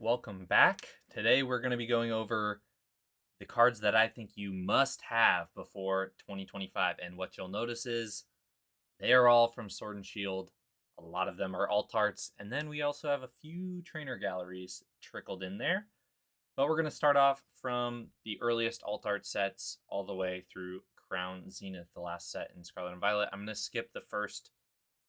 welcome back. Today we're going to be going over the cards that I think you must have before 2025. And what you'll notice is they are all from Sword and Shield. A lot of them are alt arts. And then we also have a few trainer galleries trickled in there. But we're going to start off from the earliest alt art sets all the way through Crown Zenith, the last set in Scarlet and Violet. I'm going to skip the first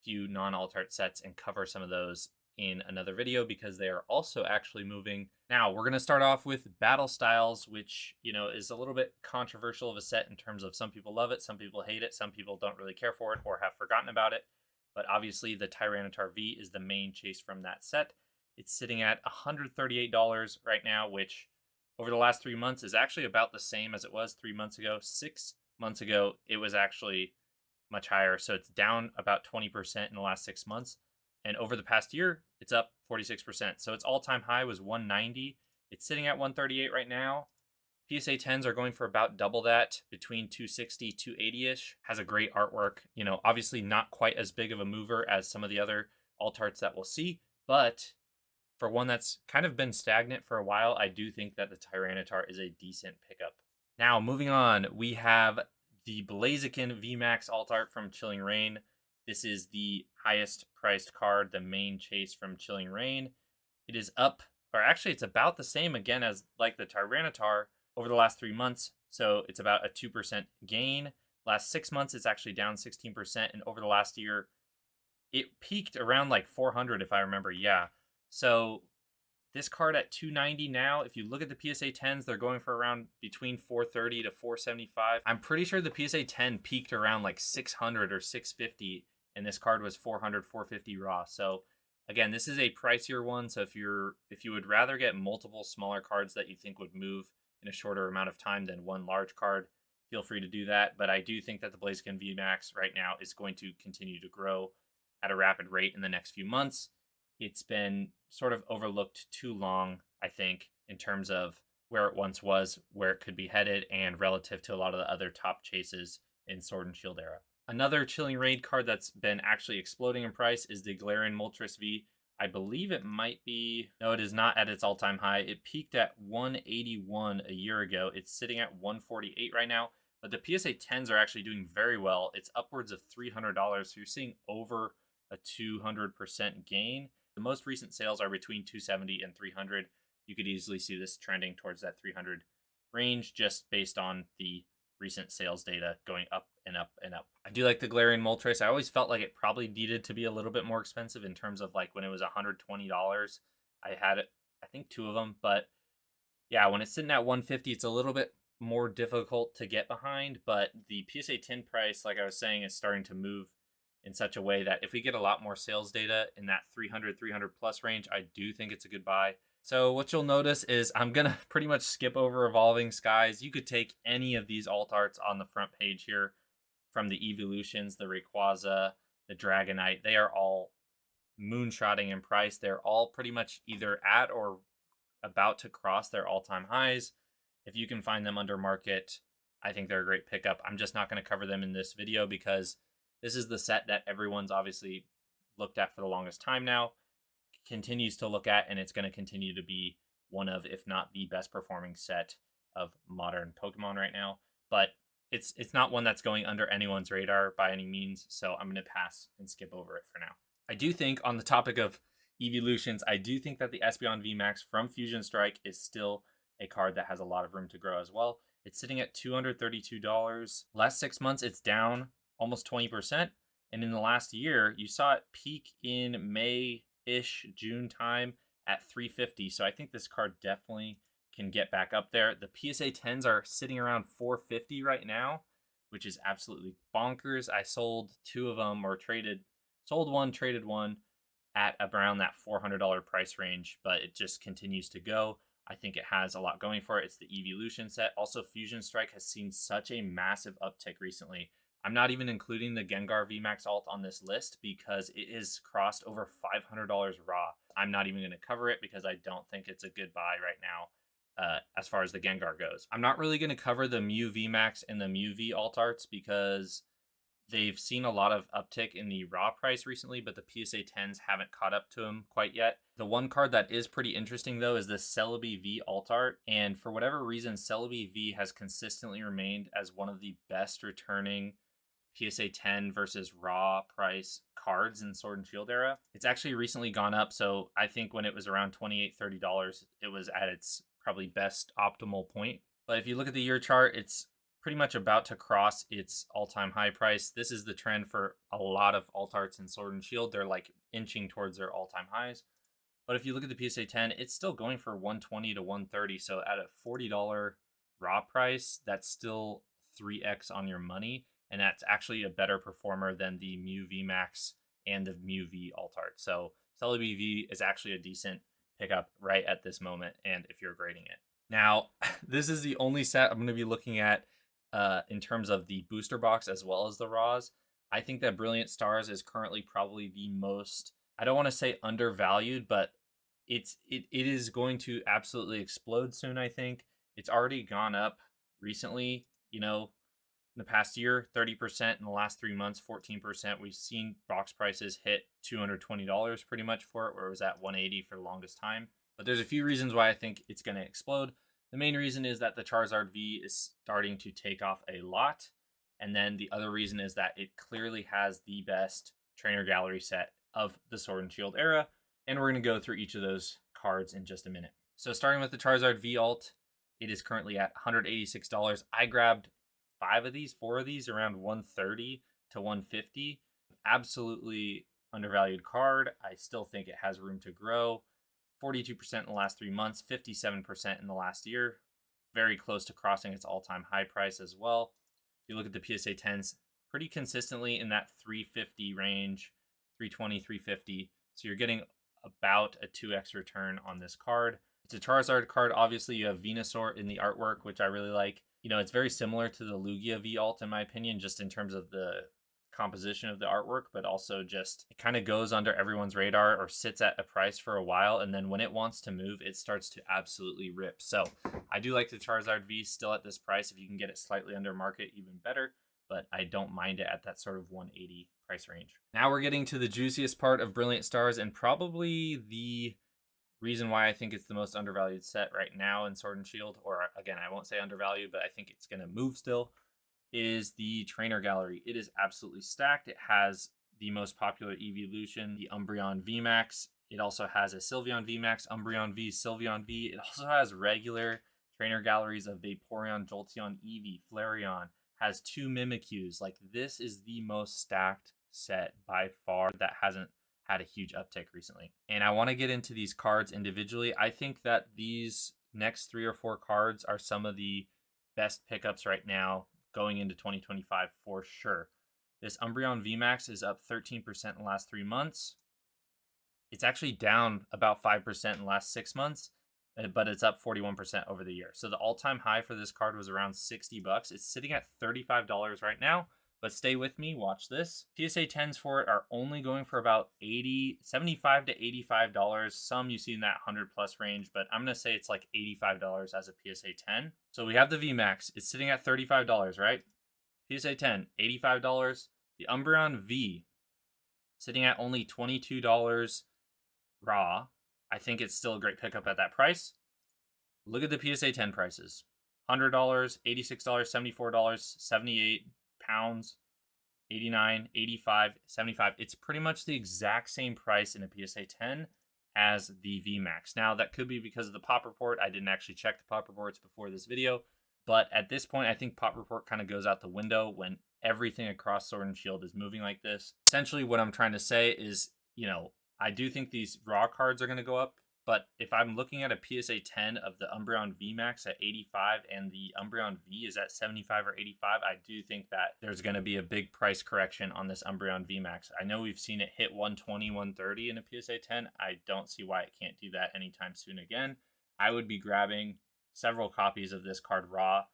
few non-alt art sets and cover some of those in another video because they are also actually moving. Now, we're going to start off with Battle Styles, which, is a little bit controversial of a set in terms of some people love it, some people hate it, some people don't really care for it or have forgotten about it. But obviously, the Tyranitar V is the main chase from that set. It's sitting at $138 right now, which over the last 3 months is actually about the same as it was 3 months ago. 6 months ago, it was actually much higher. So it's down about 20% in the last 6 months. And over the past year, it's up 46%. So its all-time high was 190. It's sitting at 138 right now. PSA 10s are going for about double that, between 260, 280-ish. Has a great artwork. Obviously not quite as big of a mover as some of the other alt arts that we'll see. But for one that's kind of been stagnant for a while, I do think that the Tyranitar is a decent pickup. Now, moving on, we have the Blaziken VMAX alt art from Chilling Reign. This is the highest priced card, the main chase from Chilling Reign. It is up, or actually it's about the same again as like the Tyranitar over the last 3 months. So it's about a 2% gain. Last 6 months, it's actually down 16%. And over the last year, it peaked around like 400, if I remember. Yeah. So this card at 290 now, if you look at the PSA 10s, they're going for around between 430 to 475. I'm pretty sure the PSA 10 peaked around like 600 or 650, and this card was 400, 450 raw. So again, this is a pricier one. So if you would rather get multiple smaller cards that you think would move in a shorter amount of time than one large card, feel free to do that. But I do think that the Blaziken VMAX right now is going to continue to grow at a rapid rate in the next few months. It's been sort of overlooked too long, I think, in terms of where it once was, where it could be headed, and relative to a lot of the other top chases in Sword and Shield era. Another Chilling Reign card that's been actually exploding in price is the Galarian Moltres V. I believe it might be... No, it is not at its all-time high. It peaked at 181 a year ago. It's sitting at 148 right now. But the PSA 10s are actually doing very well. It's upwards of $300. So you're seeing over a 200% gain. The most recent sales are between 270 and 300. You could easily see this trending towards that 300 range just based on the recent sales data going up and up and up. I do like the Galarian Moltres. I always felt like it probably needed to be a little bit more expensive in terms of like when it was $120. I had it, I think 2 of them, but yeah, when it's sitting at 150, it's a little bit more difficult to get behind, but the PSA 10 price, like I was saying, is starting to move in such a way that if we get a lot more sales data in that 300 plus range, I do think it's a good buy. So what you'll notice is I'm going to pretty much skip over Evolving Skies. You could take any of these alt arts on the front page here from the Eeveelutions, the Rayquaza, the Dragonite. They are all moonshotting in price. They're all pretty much either at or about to cross their all-time highs. If you can find them under market, I think they're a great pickup. I'm just not going to cover them in this video because this is the set that everyone's obviously looked at for the longest time now, continues to look at, and it's going to continue to be one of, if not the best performing set of modern Pokemon right now. But it's not one that's going under anyone's radar by any means, so I'm going to pass and skip over it for now. I do think, on the topic of Eeveelutions, I do think that the Espeon VMAX from Fusion Strike is still a card that has a lot of room to grow as well. It's sitting at $232. Last 6 months, it's down almost 20%. And in the last year, you saw it peak in May-ish, June time at $350. So I think this card definitely can get back up there. The PSA 10s are sitting around $450 right now, which is absolutely bonkers. I sold 2 of them, or sold one, traded one at around that $400 price range, but it just continues to go. I think it has a lot going for it. It's the Eeveelution set. Also, Fusion Strike has seen such a massive uptick recently. I'm not even including the Gengar VMAX alt on this list because it is crossed over $500 raw. I'm not even going to cover it because I don't think it's a good buy right now as far as the Gengar goes. I'm not really going to cover the Mew VMAX and the Mew V alt arts because They've seen a lot of uptick in the raw price recently, but the PSA 10s haven't caught up to them quite yet. The one card that is pretty interesting, though, is the Celebi V alt art. And for whatever reason, Celebi V has consistently remained as one of the best returning PSA 10 versus raw price cards in Sword and Shield era. It's actually recently gone up. So I think when it was around $28, $30, it was at its probably best optimal point. But if you look at the year chart, it's pretty much about to cross its all-time high price. This is the trend for a lot of alt arts in Sword and Shield. They're like inching towards their all-time highs. But if you look at the PSA 10, it's still going for 120 to 130. So at a $40 raw price, that's still 3x on your money. And that's actually a better performer than the Mew VMAX and the Mew V alt art. So Celebi V is actually a decent pickup right at this moment, and if you're grading it. Now, this is the only set I'm going to be looking at in terms of the booster box as well as the raws. I think that Brilliant Stars is currently probably the most, I don't want to say undervalued, but it is going to absolutely explode soon. I think it's already gone up recently, in the past year, 30%. In the last 3 months, 14%. We've seen box prices hit $220 pretty much for it, where it was at $180 for the longest time. But there's a few reasons why I think it's going to explode. The main reason is that the Charizard V is starting to take off a lot. And then the other reason is that it clearly has the best trainer gallery set of the Sword and Shield era. And we're going to go through each of those cards in just a minute. So starting with the Charizard V alt, it is currently at $186. I grabbed 4 of these around $130 to $150. Absolutely undervalued card. I still think it has room to grow. 42% in the last 3 months, 57% in the last year. Very close to crossing its all-time high price as well. If you look at the PSA 10s, pretty consistently in that 350 range, 320, 350. So you're getting about a 2x return on this card. It's a Charizard card. Obviously, you have Venusaur in the artwork, which I really like. It's very similar to the Lugia V alt, in my opinion, just in terms of the composition of the artwork, but also just it kind of goes under everyone's radar or sits at a price for a while, and then when it wants to move, it starts to absolutely rip. So I do like the Charizard V still at this price. If you can get it slightly under market, even better, but I don't mind it at that sort of 180 price range. Now we're getting to the juiciest part of Brilliant Stars, and probably the reason why I think it's the most undervalued set right now in Sword and Shield, or again, I won't say undervalued, but I think it's going to move still, is the trainer gallery. It is absolutely stacked. It has the most popular Eeveelution, the Umbreon VMAX. It also has a Sylveon VMAX, Umbreon V, Sylveon V. It also has regular trainer galleries of Vaporeon, Jolteon, Eevee, Flareon. Has 2 Mimikyus. Like, this is the most stacked set by far that hasn't had a huge uptick recently. And I want to get into these cards individually. I think that these next 3 or 4 cards are some of the best pickups right now going into 2025 for sure. This Umbreon VMAX is up 13% in the last 3 months. It's actually down about 5% in the last 6 months, but it's up 41% over the year. So the all-time high for this card was around $60. It's sitting at $35 right now. But stay with me, watch this. PSA 10s for it are only going for about $75 to $85. Some you see in that 100 plus range, but I'm going to say it's like $85 as a PSA 10. So we have the VMAX. It's sitting at $35, right? PSA 10, $85. The Umbreon V, sitting at only $22 raw. I think it's still a great pickup at that price. Look at the PSA 10 prices. $100, $86, $74, $78. Pounds, 89, 85, 75. It's pretty much the exact same price in a PSA 10 as the VMAX. Now, that could be because of the pop report. I didn't actually check the pop reports before this video, but at this point, I think pop report kind of goes out the window when everything across Sword and Shield is moving like this. Essentially, what I'm trying to say is, I do think these raw cards are going to go up. But if I'm looking at a PSA 10 of the Umbreon VMAX at 85 and the Umbreon V is at 75 or 85, I do think that there's going to be a big price correction on this Umbreon VMAX. I know we've seen it hit 120, 130 in a PSA 10. I don't see why it can't do that anytime soon again. I would be grabbing several copies of this card raw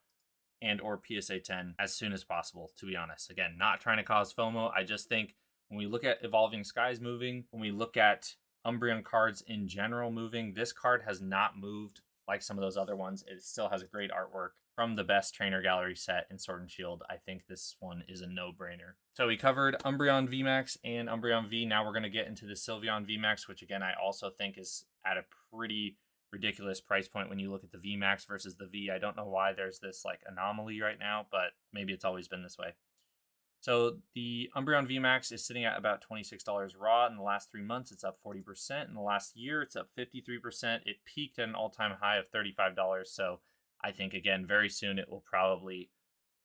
and or PSA 10 as soon as possible, to be honest. Again, not trying to cause FOMO. I just think when we look at Evolving Skies moving, when we look at Umbreon cards in general moving, this card has not moved like some of those other ones. It still has a great artwork from the best trainer gallery set in Sword and Shield. I think this one is a no-brainer. So we covered Umbreon VMAX and Umbreon V. Now we're going to get into the Sylveon VMAX, which again, I also think is at a pretty ridiculous price point when you look at the VMAX versus the V. I don't know why there's this like anomaly right now, but maybe it's always been this way. So the Umbreon VMAX is sitting at about $26 raw. In the last 3 months, it's up 40%. In the last year, it's up 53%. It peaked at an all-time high of $35. So I think, again, very soon it will probably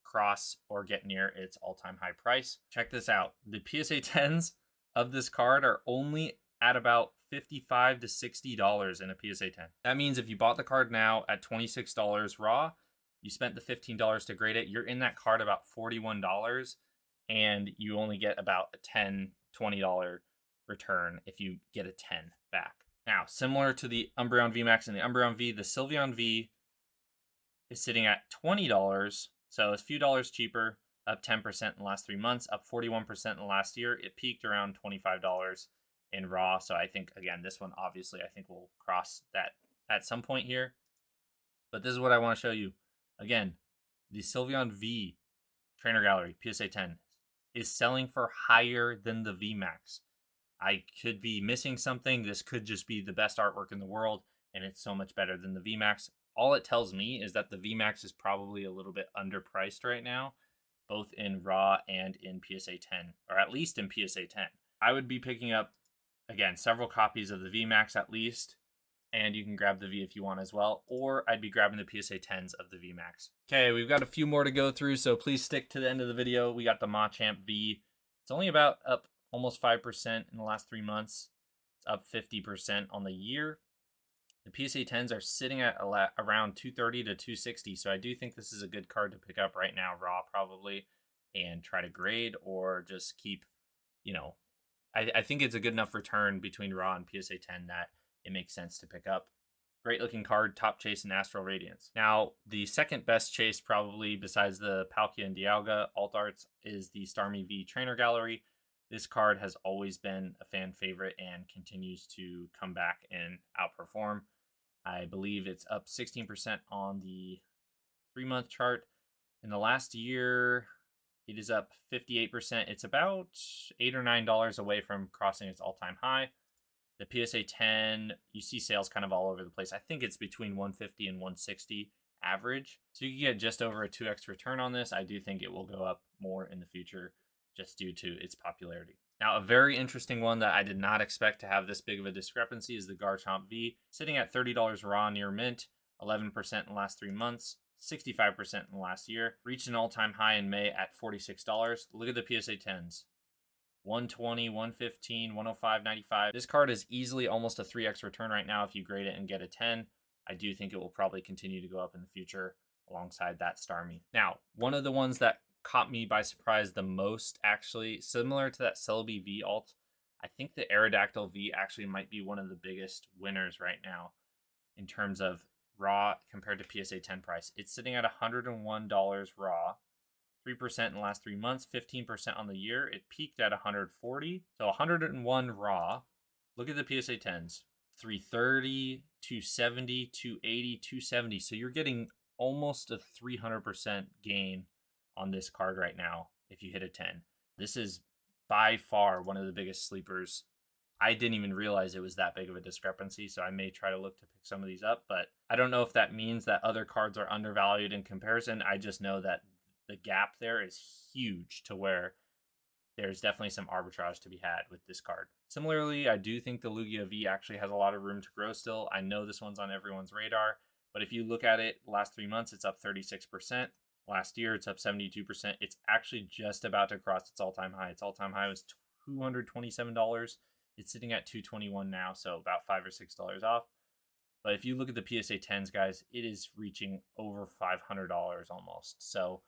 cross or get near its all-time high price. Check this out. The PSA 10s of this card are only at about $55 to $60 in a PSA 10. That means if you bought the card now at $26 raw, you spent the $15 to grade it, you're in that card about $41, and you only get about a $10, $20 return if you get a 10 back. Now, similar to the Umbreon VMAX and the Umbreon V, the Sylveon V is sitting at $20, so it's a few dollars cheaper, up 10% in the last 3 months, up 41% in the last year. It peaked around $25 in raw, so I think, again, this one obviously I think will cross that at some point here. But this is what I want to show you. Again, the Sylveon V Trainer Gallery PSA 10 is selling for higher than the VMAX. I could be missing something. This could just be the best artwork in the world, and it's so much better than the VMAX. All it tells me is that the VMAX is probably a little bit underpriced right now, both in raw and in PSA 10, or at least in PSA 10. I would be picking up, again, several copies of the VMAX at least, and you can grab the V if you want as well, or I'd be grabbing the PSA 10s of the VMAX. Okay, we've got a few more to go through, so please stick to the end of the video. We got the Machamp V. It's only about up almost 5% in the last 3 months. It's up 50% on the year. The PSA 10s are sitting at around 230 to 260, so I do think this is a good card to pick up right now, raw probably, and try to grade or just keep, I think it's a good enough return between raw and PSA 10 that it makes sense to pick up. Great looking card, top chase and Astral Radiance. Now, the second best chase probably besides the Palkia and Dialga alt arts is the Starmie V Trainer Gallery. This card has always been a fan favorite and continues to come back and outperform. I believe it's up 16% on the 3-month chart. In the last year, it is up 58%. It's about $8 or $9 away from crossing its all-time high. The PSA 10, you see sales kind of all over the place. I think it's between 150 and 160 average. So you can get just over a 2x return on this. I do think it will go up more in the future just due to its popularity. Now, a very interesting one that I did not expect to have this big of a discrepancy is the Garchomp V, sitting at $30 raw near mint, 11% in the last 3 months, 65% in the last year. Reached an all-time high in May at $46. Look at the PSA 10s. 120, 115, 105, 95. This card is easily almost a 3x return right now if you grade it and get a 10. I do think it will probably continue to go up in the future alongside that Starmie. Now, one of the ones that caught me by surprise the most, actually, similar to that Celebi V alt, I think the Aerodactyl V actually might be one of the biggest winners right now in terms of raw compared to PSA 10 price. It's sitting at $101 raw. 3% in the last 3 months, 15% on the year. It peaked at 140. So 101 raw. Look at the PSA 10s. 330, 270, 280, 270. So you're getting almost a 300% gain on this card right now if you hit a 10. This is by far one of the biggest sleepers. I didn't even realize it was that big of a discrepancy, so I may try to look to pick some of these up, but I don't know if that means that other cards are undervalued in comparison. I just know that the gap there is huge to where there's definitely some arbitrage to be had with this card. Similarly, I do think the Lugia V actually has a lot of room to grow still. I know this one's on everyone's radar, but if you look at it, the last 3 months, it's up 36%. Last year, it's up 72%. It's actually just about to cross its all-time high. Its all-time high was $227. It's sitting at $221 now, so about $5 or $6 off. But if you look at the PSA 10s, guys, it is reaching over $500 almost. So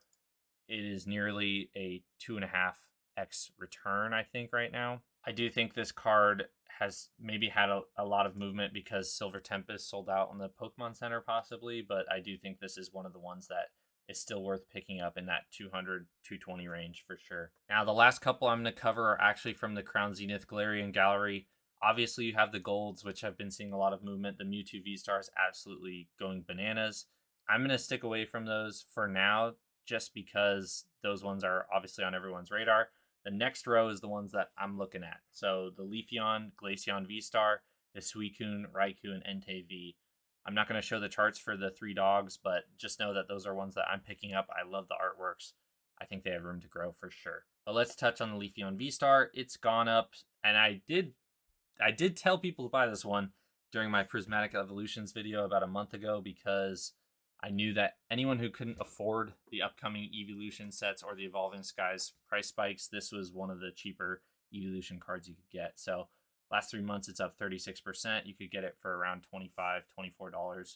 it is nearly a 2.5x return, I think, right now. I do think this card has maybe had a lot of movement because Silver Tempest sold out on the Pokemon Center possibly, but I do think this is one of the ones that is still worth picking up in that 200, 220 range for sure. Now, the last couple I'm going to cover are actually from the Crown Zenith Galarian Gallery. Obviously, you have the golds, which have been seeing a lot of movement. The Mewtwo V-Star is absolutely going bananas. I'm going to stick away from those for now, just because those ones are obviously on everyone's radar. The next row is the ones that I'm looking at. So the Leafeon, Glaceon V-Star, the Suicune, Raikou, and Entei V. I'm not going to show the charts for the three dogs, but just know that those are ones that I'm picking up. I love the artworks. I think they have room to grow for sure. But let's touch on the Leafeon V-Star. It's gone up, and I did tell people to buy this one during my Prismatic Evolutions video about a month ago, because I knew that anyone who couldn't afford the upcoming Eeveelution sets or the Evolving Skies price spikes, this was one of the cheaper Eeveelution cards you could get. So last 3 months, it's up 36%. You could get it for around $25, $24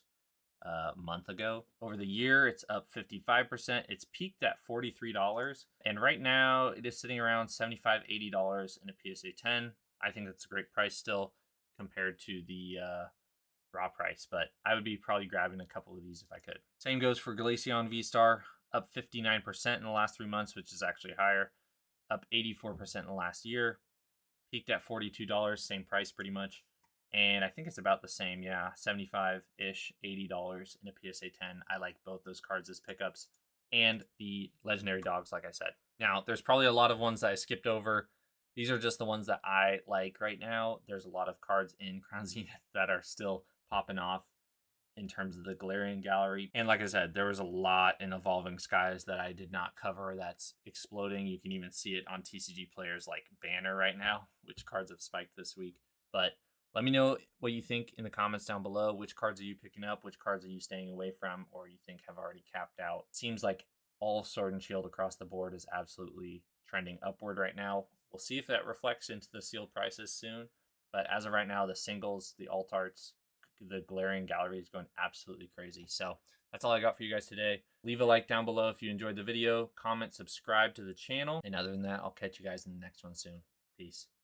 a month ago. Over the year, it's up 55%. It's peaked at $43. And right now, it is sitting around $75, $80 in a PSA 10. I think that's a great price still compared to the raw price, but I would be probably grabbing a couple of these if I could. Same goes for Glaceon V-Star, up 59% in the last 3 months, which is actually higher, up 84% in the last year, peaked at $42, same price pretty much. And I think it's about the same, yeah, 75-ish, $80 in a PSA 10. I like both those cards as pickups, and the legendary dogs, like I said. Now, there's probably a lot of ones that I skipped over. These are just the ones that I like right now. There's a lot of cards in Crown Zenith that are still popping off in terms of the Galarian Gallery. And like I said, there was a lot in Evolving Skies that I did not cover that's exploding. You can even see it on TCG Players like banner right now, which cards have spiked this week. But let me know what you think in the comments down below. Which cards are you picking up? Which cards are you staying away from, or you think have already capped out? It seems like all Sword and Shield across the board is absolutely trending upward right now. We'll see if that reflects into the sealed prices soon. But as of right now, the singles, the alt arts, the Galarian Gallery is going absolutely crazy. So that's all I got for you guys today. Leave a like down below if you enjoyed the video. Comment, subscribe to the channel. And other than that, I'll catch you guys in the next one soon. Peace.